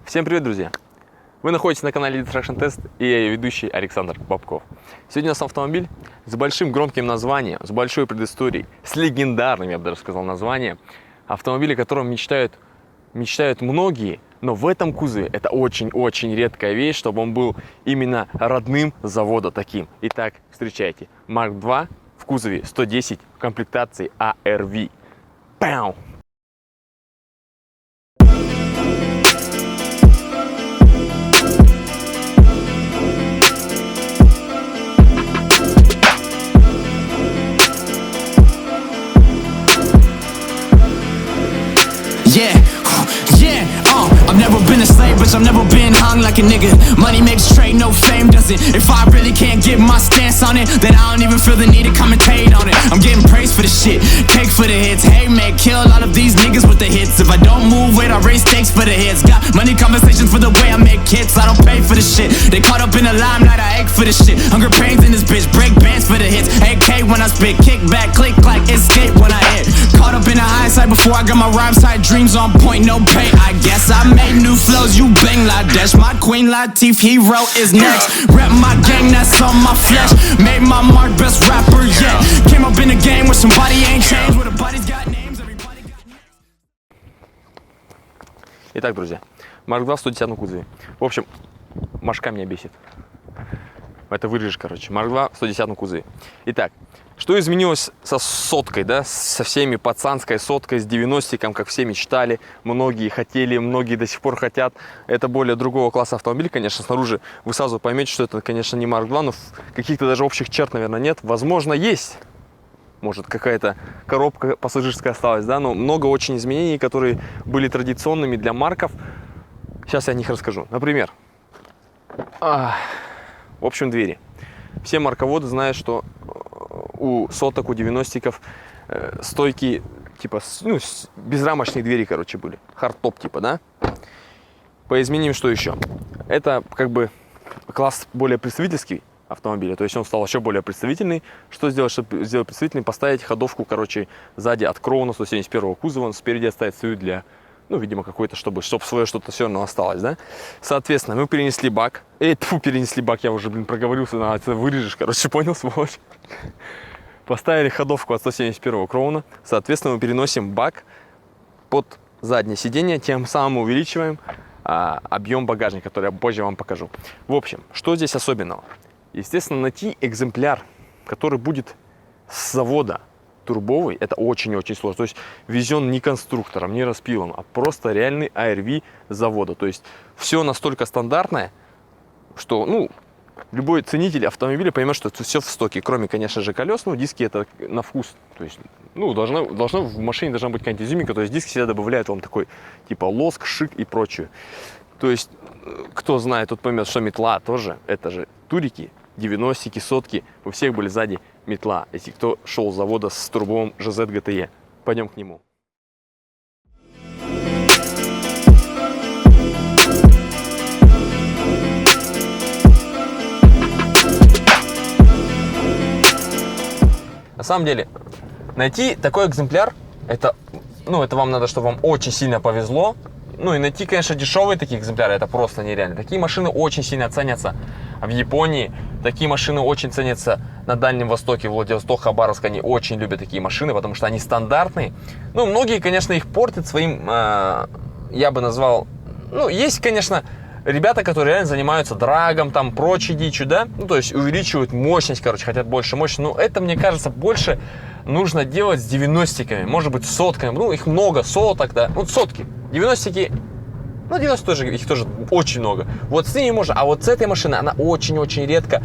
Всем привет, друзья! Вы находитесь на канале Elite Traction Test, и я ее ведущий Александр Бабков. Сегодня у нас автомобиль с большим громким названием, с большой предысторией, с легендарным, я бы даже сказал, названием. Автомобиль, о котором мечтают многие, но в этом кузове это очень-очень редкая вещь, чтобы он был именно родным завода таким. Итак, встречайте, Mark II в кузове 110 в комплектации ARV. Пау! I've never been a slave, bitch, I've never been hung like a nigga. Money makes trade, no fame does it. If I really can't get my stance on it, then I don't even feel the need to commentate on it. I'm getting praised for the shit, cake for the hits. Hey man, kill a lot of these niggas with the hits. If I don't move weight, I raise stakes for the hits. Got money conversations for the way I make hits. I don't pay for the shit. They caught up in the limelight, I ache for the shit. Hunger pains in this bitch, break bands for the hits. AK when I spit, kick back, click like escape when I hit. Caught up in the hindsight before I got my rhyme side. Dreams on point, no pay. I guess I made new flows, you bang like dash. My Queen Latifah hero is next. Rep my gang, that's on my flesh. Made my mark, best rapper yet. Came up in a game where somebody ain't changed, where the buddies got names, everybody got names. Итак, друзья, Mark II в 110 кузове. В общем, Машка меня бесит. Это вырежешь, короче. Mark II в 110 кузове. Итак, что изменилось со соткой, да? Со всеми пацанской соткой, с 90-ком, как все мечтали. Многие хотели, многие до сих пор хотят. Это более другого класса автомобиль, конечно. Снаружи вы сразу поймете, что это, конечно, не Mark II, но каких-то даже общих черт, наверное, нет. Возможно, есть. Может, какая-то коробка пассажирская осталась, да? Но много очень изменений, которые были традиционными для марков. Сейчас я о них расскажу. Например, в общем, двери. Все марководы знают, что у соток, у 90-ков стойки, типа, ну, безрамочные двери, короче, были. Хардтоп, типа, да? По изменениям, что еще? Это, как бы, класс более представительский автомобиля. То есть он стал еще более представительный. Что сделать, чтобы сделать представительный? Поставить ходовку, короче, сзади от Кроуна 171 кузова. Он спереди оставить свою для... Ну, видимо, какой-то, чтобы свое что-то все равно осталось, да? Соответственно, мы перенесли бак. Перенесли бак, я уже, проговорился, это вырежешь, короче, понял, сволочь? Поставили ходовку от 171 Кроуна. Соответственно, мы переносим бак под заднее сиденье, тем самым увеличиваем объем багажника, который я позже вам покажу. В общем, что здесь особенного? Естественно, найти экземпляр, который будет с завода, турбовый, это очень-очень сложно. То есть везен не конструктором, не распилом, а просто реальный ARV завода. То есть все настолько стандартное, что, ну, любой ценитель автомобиля поймет, что это все в стоке, кроме, конечно же, колес. Ну, диски это на вкус. То есть, ну, должно в машине должна быть какая-нибудь изюминка. То есть диски всегда добавляют вам такой, типа, лоск, шик и прочее. То есть, кто знает, тот поймет, что метла тоже, это же турики, 90-ки, сотки, у всех были сзади метла, если кто шел с завода с турбовым GZ GTE. Пойдем к нему. На самом деле, найти такой экземпляр, это вам надо, чтобы вам очень сильно повезло. Ну и найти, конечно, дешевые такие экземпляры, это просто нереально. Такие машины очень сильно ценятся в Японии. Такие машины очень ценятся на Дальнем Востоке, Владивосток, Хабаровск. Они очень любят такие машины, потому что они стандартные. Ну, многие, конечно, их портят своим, я бы назвал... Ну, есть, конечно, ребята, которые реально занимаются драгом, там, прочей дичью, да? Ну, то есть увеличивают мощность, короче, хотят больше мощности. Но это, мне кажется, больше нужно делать с 90-ками, может быть, с сотками. Ну, их много, соток, да? Вот сотки. 90-ки, ну, 90 тоже, их тоже очень много. Вот с ними можно, а вот с этой машиной, она очень-очень редко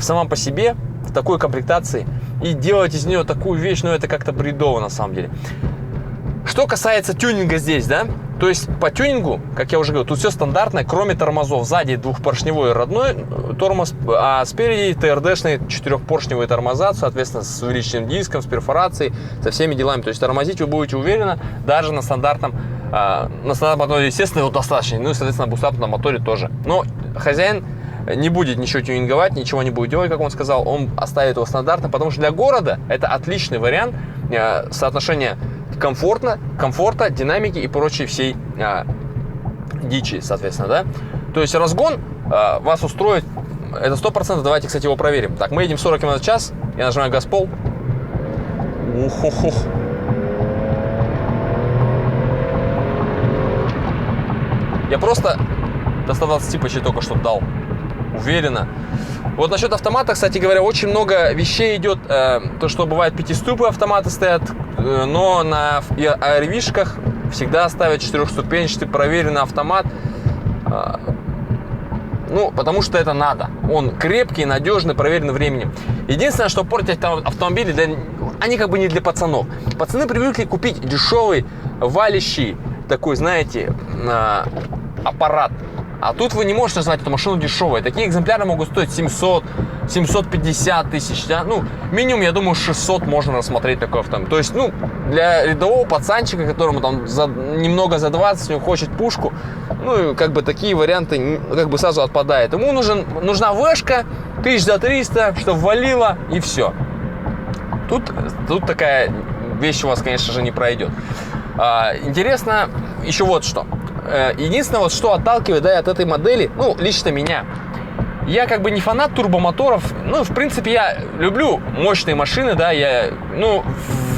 сама по себе, в такой комплектации. И делать из нее такую вещь, ну, это как-то бредово, на самом деле. Что касается тюнинга здесь, да, то есть по тюнингу, как я уже говорил, тут все стандартное, кроме тормозов. Сзади двухпоршневой родной тормоз, а спереди ТРДшные четырехпоршневые тормоза, соответственно, с увеличенным диском, с перфорацией, со всеми делами. То есть тормозить вы будете уверенно, даже на стандартном моторе, естественно, его достаточно, ну и, соответственно, на бусапном моторе тоже. Но хозяин не будет ничего тюнинговать, ничего не будет делать, как он сказал, он оставит его стандартно, потому что для города это отличный вариант соотношения комфорта, динамики и прочей всей дичи, соответственно, да. То есть разгон вас устроит, это 100%. Давайте, кстати, его проверим. Так, мы едем 40 км в час, я нажимаю газ-пол. Ух-ух-ух. Я просто до 120 почти только что дал. Уверенно. Вот насчет автомата, кстати говоря, очень много вещей идет. То, что бывает пятиступы автоматы стоят, но на ARV-шках всегда ставят четырехступенчатый проверенный автомат. Ну, потому что это надо. Он крепкий, надежный, проверенный временем. Единственное, что портит автомобили, они как бы не для пацанов. Пацаны привыкли купить дешевый, валящий, такой, знаете, аппарат. А тут вы не можете назвать эту машину дешевой. Такие экземпляры могут стоить 700, 750 тысяч. Да? Ну, минимум, я думаю, 600 можно рассмотреть такой автомобиль. То есть, ну, для рядового пацанчика, которому там немного за 20, он хочет пушку, ну, как бы такие варианты как бы сразу отпадают. Ему нужна вешка, 1300, чтобы валило, и все. Тут такая вещь у вас, конечно же, не пройдет. Интересно еще вот что. Единственное, вот что отталкивает, да, от этой модели, ну, лично меня. Я как бы не фанат турбомоторов. Ну, в принципе, я люблю мощные машины, да, ну,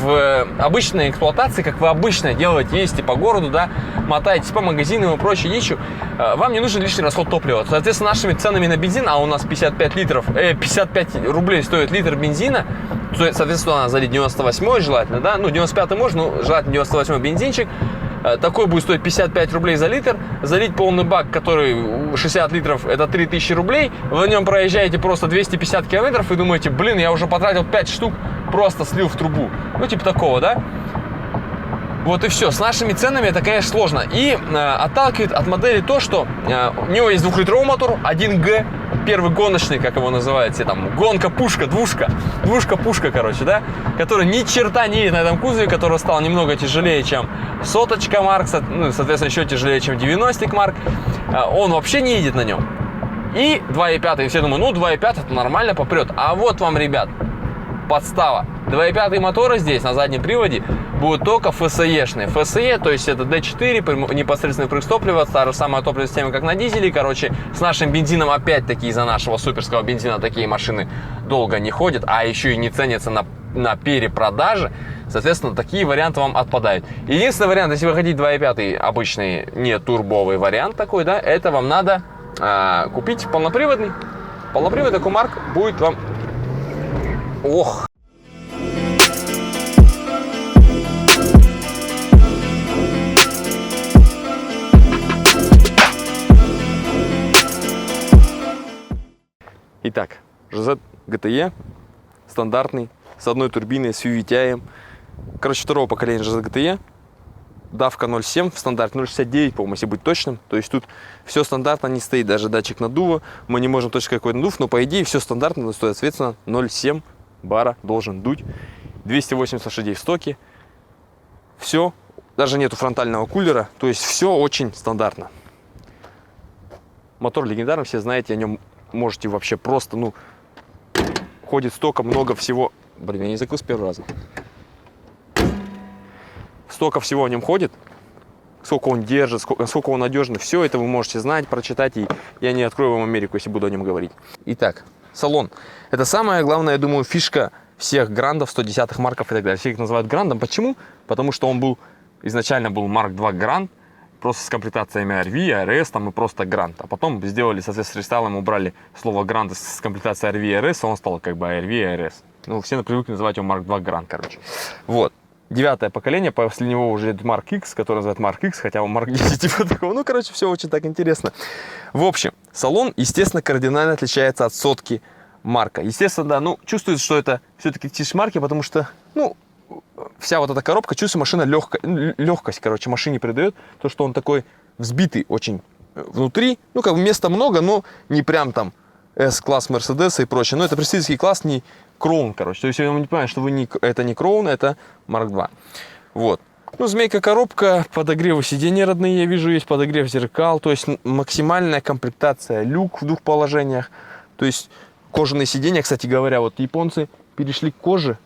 в обычной эксплуатации, как вы обычно делаете, ездите по городу, да, мотаетесь по магазинам и прочей дичью, вам не нужен лишний расход топлива. Соответственно, нашими ценами на бензин, а у нас 55 рублей стоит литр бензина, соответственно, залить 98-й желательно, да, ну, 95-й можно, но желательно 98-й бензинчик. Такой будет стоить 55 рублей за литр. Залить полный бак, который 60 литров, это 3000 рублей. Вы на нем проезжаете просто 250 километров и думаете, блин, я уже потратил 5 штук, просто слил в трубу. Ну, типа такого, да? Вот и все. С нашими ценами это, конечно, сложно. И отталкивает от модели то, что у него есть двухлитровый мотор, 1Г, первый гоночный, как его называют, все там, гонка-пушка, двушка-пушка, короче, да, который ни черта не едет на этом кузове, который стал немного тяжелее, чем соточка Марк, ну, соответственно, еще тяжелее, чем 90-ик Марк. Он вообще не едет на нем. И 2.5, и все думают, ну, 2.5 это нормально попрет. А вот вам, ребят, подстава. 2.5 моторы здесь на заднем приводе будут только ФСЕ-шные. ФСЕ, то есть это D4, непосредственно впрыск топлива, та же самая топливная система, как на дизеле. Короче, с нашим бензином опять-таки из-за нашего суперского бензина такие машины долго не ходят, а еще и не ценятся на перепродаже. Соответственно, такие варианты вам отпадают. Единственный вариант, если вы хотите 2.5 обычный, не турбовый вариант такой, да, это вам надо купить полноприводный. Полноприводный такой Марк будет вам... Ох! Итак, GZ GTE стандартный, с одной турбиной, с VVTi. Короче, второго поколения GZ GTE. Давка 0,7 в стандарте, 0,69, по-моему, если быть точным. То есть тут все стандартно, не стоит даже датчик наддува. Мы не можем точно какой надув, но по идее все стандартно, стоит, соответственно, 0,7 бара должен дуть. 280 лошадей в стоке. Все, даже нету фронтального кулера, то есть все очень стандартно. Мотор легендарный, все знаете, о нем можете вообще просто, ну, ходит столько много всего. Блин, я не закрыл с первого раза. Столько всего о нем ходит, сколько он держит, сколько он надежный. Все это вы можете знать, прочитать, и я не открою вам Америку, если буду о нем говорить. Итак, салон. Это самая главная, я думаю, фишка всех грандов, 110-х марков и так далее. Все их называют грандом. Почему? Потому что он изначально был Марк 2 Гранд, просто с комплектациями RV, RS, там и просто Гранд. А потом сделали, соответственно, с рестайлом, убрали слово Гранд с комплектацией RV и RS, он стал как бы RV и RS. Ну, все привыкли называть его Марк 2 Гранд, короче. Вот. 9-е поколение, после него уже идет Марк X, который называют Марк X, хотя он Марк 10, типа такого. Ну, короче, все очень так интересно. В общем, салон, естественно, кардинально отличается от сотки Марка. Естественно, да, ну, чувствуется, что это все-таки тише Марки, потому что, ну, вся вот эта коробка, чувствуется, машина легкость, короче, машине придает. То, что он такой взбитый очень внутри. Ну, как бы места много, но не прям там S-класс Мерседеса и прочее. Но это представительский класс, не Кроун, короче. То есть я не понимаю, что это не Кроун, это Марк 2. Вот. Ну, змейка коробка, подогревы сидений родные, я вижу, есть подогрев зеркал. То есть максимальная комплектация люк в двух положениях. То есть кожаные сиденья, кстати говоря, вот японцы перешли к коже.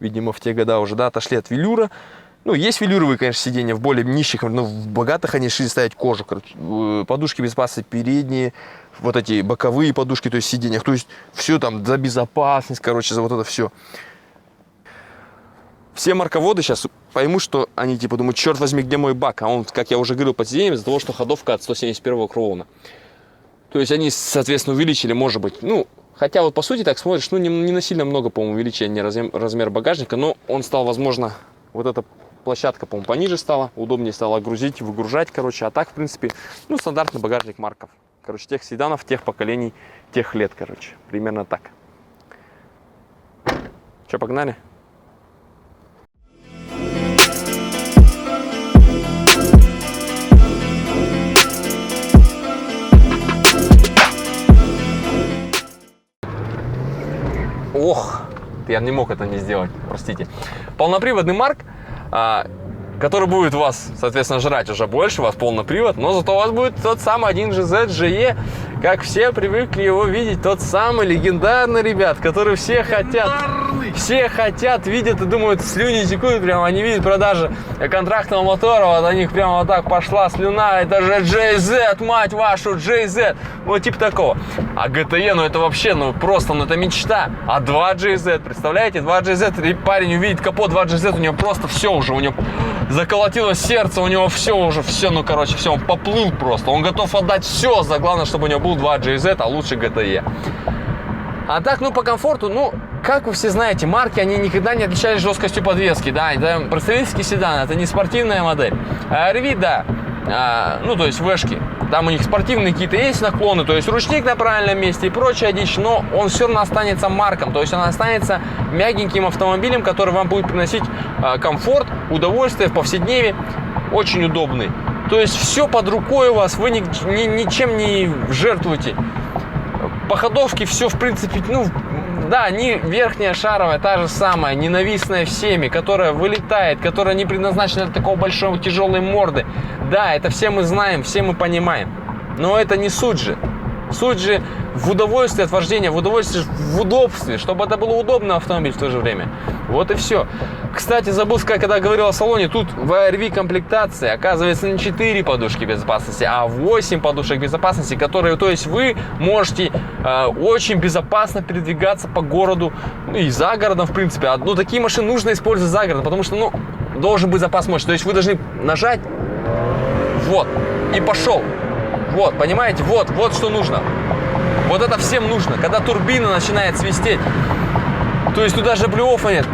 Видимо, в те года уже, да, отошли от велюра. Ну, есть велюровые, конечно, сиденья в более низких, но в богатых они решили ставить кожу, короче. Подушки безопасности передние, вот эти боковые подушки, то есть сиденьях. То есть все там за безопасность, короче, за вот это все. Все марководы сейчас поймут, что они типа думают, черт возьми, где мой бак? А он, как я уже говорил, под сиденьем из-за того, что ходовка от 171-го Кроуна. То есть они, соответственно, увеличили, может быть, ну, хотя вот по сути так смотришь, ну, не на сильно много, по-моему, увеличения размер багажника, но он стал, возможно, вот эта площадка, по-моему, пониже стала, удобнее стало грузить, выгружать, короче, а так, в принципе, ну, стандартный багажник марков. Короче, тех седанов, тех поколений, тех лет, короче, примерно так. Че, погнали? Ох, я не мог это не сделать, простите. Полноприводный марк, который будет вас, соответственно, жрать уже больше, у вас полный привод, но зато у вас будет тот самый 1GZ GE, как все привыкли его видеть, тот самый легендарный, ребят, который все хотят, видят и думают, слюни текут, прям они видят продажи контрактного мотора, вот у них прямо вот так пошла слюна, это же GZ, мать вашу, GZ, вот типа такого. А GTE, ну это вообще, ну просто, ну это мечта. А 2 GZ, представляете, 2 GZ, и парень увидит капот 2 GZ, у него просто все уже, у него заколотилось сердце, у него все уже, все, ну короче, все, он поплыл просто, он готов отдать все, за главное, чтобы у него был 2 GZ, а лучше GTE. А так, ну по комфорту, ну, как вы все знаете, марки, они никогда не отличались жесткостью подвески, да, это представительский седан, это не спортивная модель. А RV, да, ну то есть вэшки, там у них спортивные какие-то есть наклоны, то есть ручник на правильном месте и прочая дичь, но он все равно останется марком, то есть он останется мягеньким автомобилем, который вам будет приносить комфорт, удовольствие в повседневе, очень удобный. То есть все под рукой у вас, вы ничем не жертвуете. По ходовке все, в принципе, ну, да, не верхняя шаровая, та же самая, ненавистная всеми, которая вылетает, которая не предназначена для такого большого тяжелой морды. Да, это все мы знаем, все мы понимаем. Но это не суть же. Суть же в удовольствии от вождения, в удовольствии, в удобстве, чтобы это было удобно автомобиль в то же время. Вот и все. Кстати, забыл сказать, когда говорил о салоне, тут в ARV комплектации оказывается не 4 подушки безопасности, а 8 подушек безопасности, которые, то есть вы можете очень безопасно передвигаться по городу, ну и за городом, в принципе. Ну, такие машины нужно использовать за городом, потому что, ну, должен быть запас мощи. То есть вы должны нажать, вот, и пошел. Вот, понимаете? Вот что нужно. Вот это всем нужно. Когда турбина начинает свистеть, то есть тут даже блюофа нет.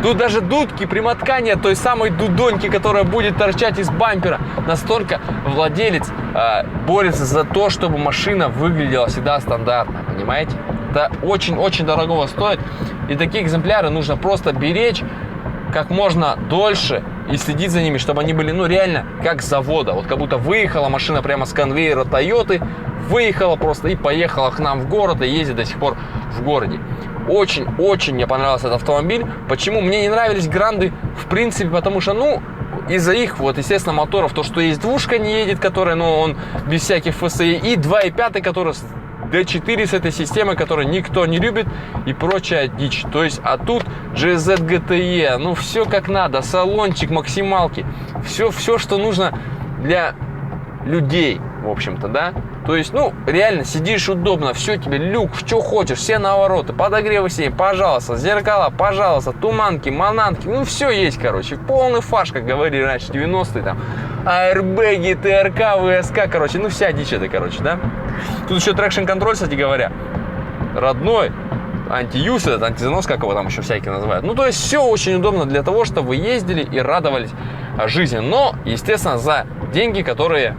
Тут даже дудки, примотка нет той самой дудоньки, которая будет торчать из бампера. Настолько владелец борется за то, чтобы машина выглядела всегда стандартно. Понимаете? Это очень-очень дорогого стоит. И такие экземпляры нужно просто беречь как можно дольше и следить за ними, чтобы они были, ну, реально как с завода. Вот как будто выехала машина прямо с конвейера Тойоты, выехала просто и поехала к нам в город и ездит до сих пор в городе. Очень-очень мне понравился этот автомобиль. Почему? Мне не нравились Гранды, в принципе, потому что, ну, из-за их, вот, естественно, моторов, то, что есть двушка не едет, которая, ну, он без всяких ФСИ, и 2.5, который D4 с этой системой, которую никто не любит, и прочая дичь. То есть, а тут GZ GTE, ну, все как надо, салончик, максималки, все, что нужно для людей, в общем-то, да. То есть, ну, реально, сидишь удобно, все тебе, люк, что хочешь, все навороты, подогревы сиденья, пожалуйста, зеркала, пожалуйста, туманки, мананки, ну, все есть, короче, полный фарш, как говорили раньше, 90-е, там, аэрбэги, ТРК, ВСК, короче, ну, вся дичь это, короче, да. Тут еще трекшн-контроль, кстати говоря, родной, анти-юз, этот антизанос, как его там еще всякие называют. Ну, то есть, все очень удобно для того, чтобы вы ездили и радовались жизни, но, естественно, за деньги, которые,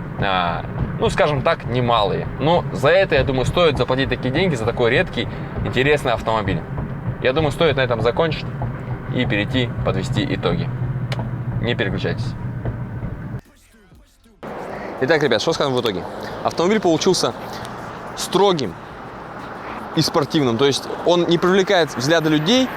ну, скажем так, немалые. Но за это, я думаю, стоит заплатить такие деньги за такой редкий, интересный автомобиль. Я думаю, стоит на этом закончить и перейти, подвести итоги. Не переключайтесь. Итак, ребят, что скажем в итоге? Автомобиль получился строгим и спортивным. То есть он не привлекает взгляды людей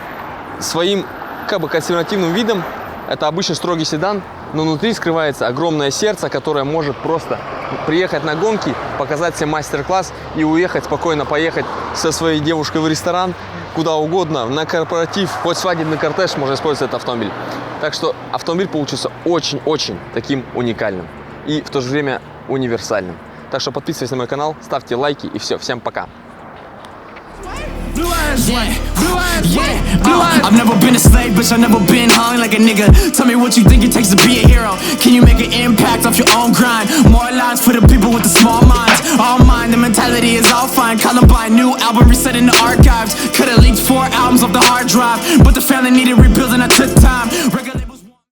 своим, как бы, консервативным видом. Это обычно строгий седан, но внутри скрывается огромное сердце, которое может просто приехать на гонки, показать себе мастер-класс и уехать, спокойно поехать со своей девушкой в ресторан, куда угодно, на корпоратив, хоть свадебный кортеж, можно использовать этот автомобиль. Так что автомобиль получился очень-очень таким уникальным и в то же время универсальным. Так что подписывайтесь на мой канал, ставьте лайки и все. Всем пока. I've never been a slave, bitch, I've never been hung like a nigga. Tell me what you think it takes to be a hero. Can you make an impact off your own grind? More lines for the people with the small minds. All mine, the mentality is all fine. Columbine, new album, resetting the archives. Could've leaked 4 albums off the hard drive, but the family needed rebuilding, I took time.